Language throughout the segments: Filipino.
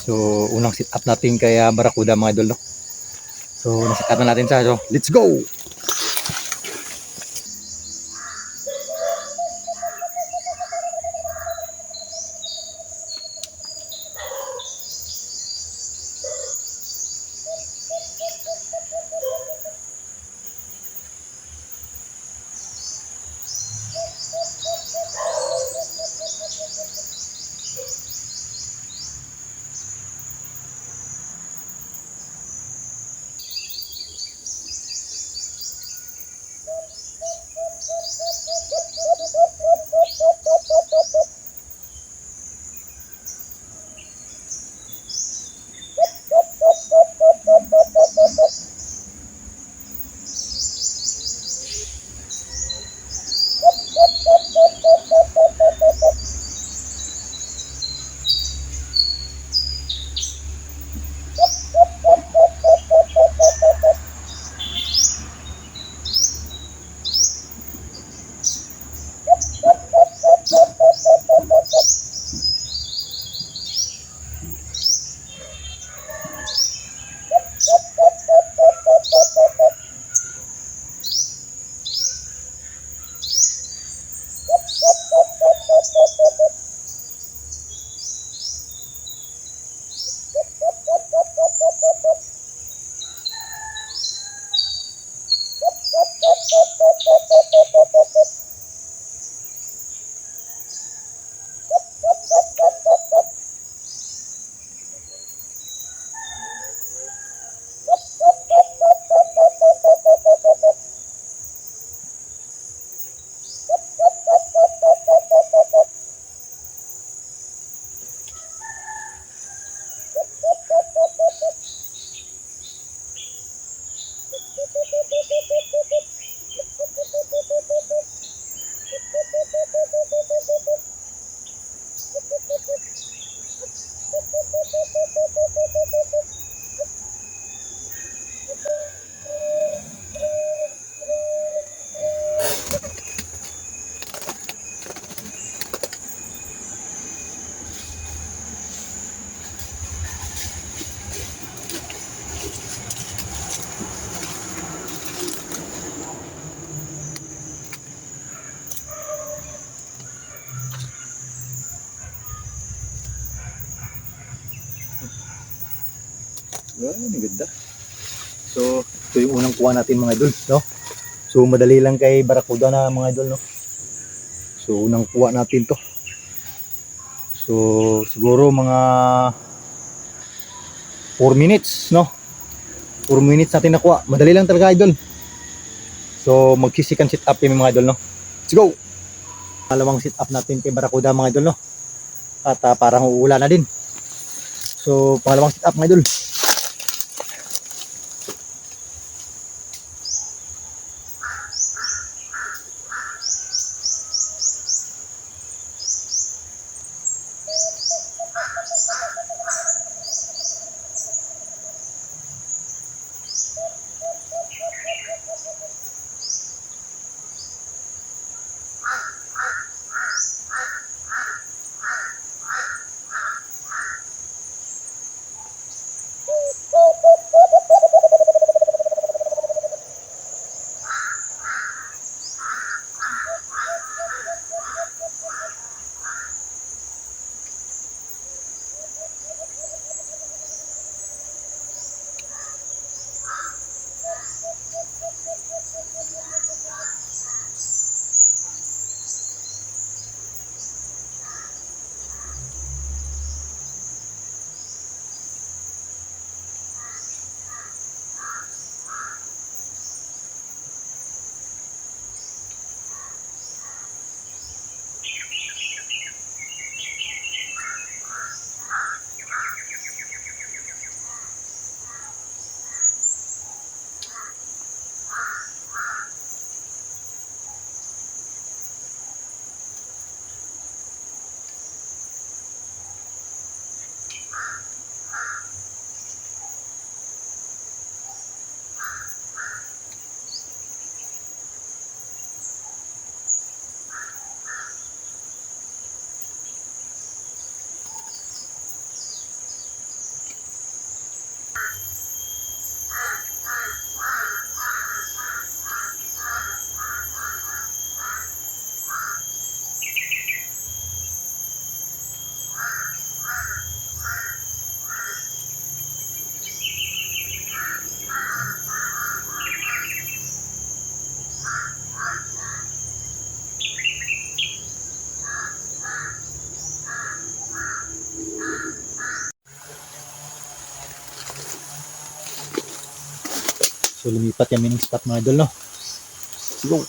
So unang sit up natin kay Barracuda mga idol, no? So nasit up na natin siya. So let's go. Ang ganda. So, ito yung unang kuha natin mga idol, no? So, madali lang kay Barracuda na mga idol, no? So, unang kuha natin to. So, siguro mga 4 minutes, no? 4 minutes natin nakuha. Madali lang talaga idol. So, magsisikan sit up yung mga idol, no? Let's go! Dalawang sit up natin kay Barracuda mga idol, no? At parang uulan na din. So, pangalawang sit up mga idol. So lumipat kami ng spot mga idol, no. Let's go.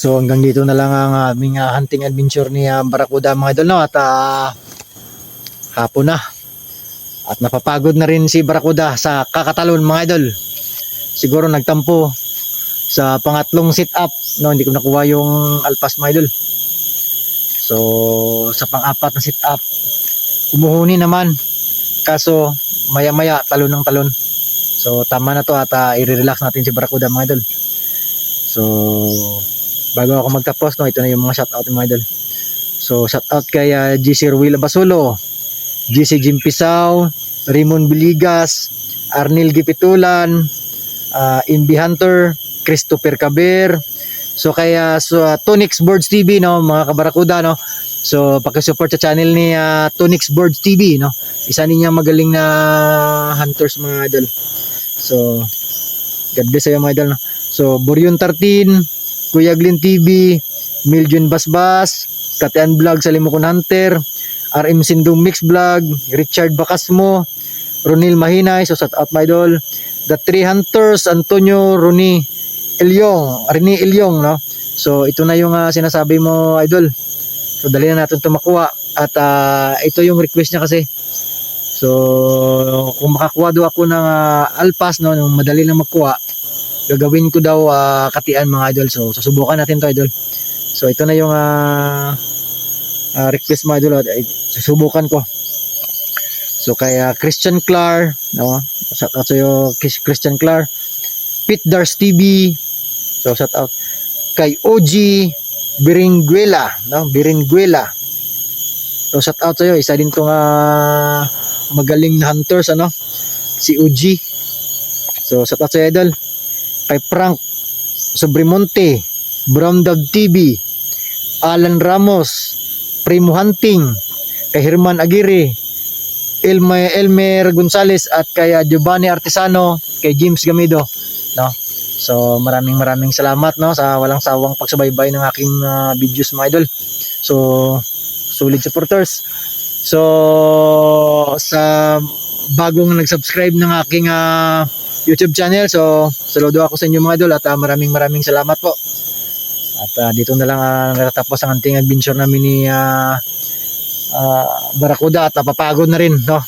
So hanggang dito na lang ang aming hunting adventure ni Barracuda mga idol, no? At hapon na. At napapagod na rin si Barracuda sa kakatalon mga idol. Siguro nagtampo sa pangatlong sit up, no? Hindi ko nakuha yung alpas mga idol. So sa pang-apat na sit up, umuhuni naman. Kaso maya-maya talon ng talon. So tama na to at i-relax natin si Barracuda mga idol. So bago ako magtapos, no, ito na yung mga shoutout mga idol. So shoutout kay GC Ruila Basulo, GC Jim Pisao, Raymond Biligas, Arnil Gipitulan, Imbi Hunter, Christopher Caber. So kay Tonix Birds TV, no, mga kabarakuda, no. So paki-support sa channel ni Tonix Birds TV, no. Isa niya magaling na hunters mga idol. So God bless sa mga idol, no. So Boryon 13, Kuya Glenn TV, Miljun Basbas, Katian Vlog sa Limukon Hunter, RM Sindong Mix Vlog, Richard Bacasmo, Ronil Mahinay, so shout out my idol. The Three Hunters, Antonio Roni Ilyong, no? So ito na yung sinasabi mo idol. So dali na natin ito makuha. At ito yung request niya kasi. So kung makakuha daw ako ng alpas, no, yung madali lang makuha, gagawin ko daw katian mga idol. So susubukan natin to idol. So ito na yung request mga idol. Susubukan ko. So kay Christian Clar, no? Shout out sa iyo Christian Clar. Pete Dars TV. So shout out kay OG Biringuela, no? Biringuela. So shout out sa iyo, isa din tong magaling na hunters, ano? Si OG. So shout out sa iyo idol. Kay Frank Sobrimonte, Brown Dog TV, Alan Ramos, Primo Hunting, kay Herman Aguirre, Elmer Gonzales, at kay Giovanni Artesano, kay James Gamido, no? So maraming salamat, no, sa walang sawang pagsubaybay ng aking videos mga idol. So solid supporters. So sa bagong nag-subscribe ng aking YouTube channel, so saludo ako sa inyo mga idol at maraming salamat po. At dito na lang natatapos ang ating adventure namin ni Barracuda at napapagod na rin, no?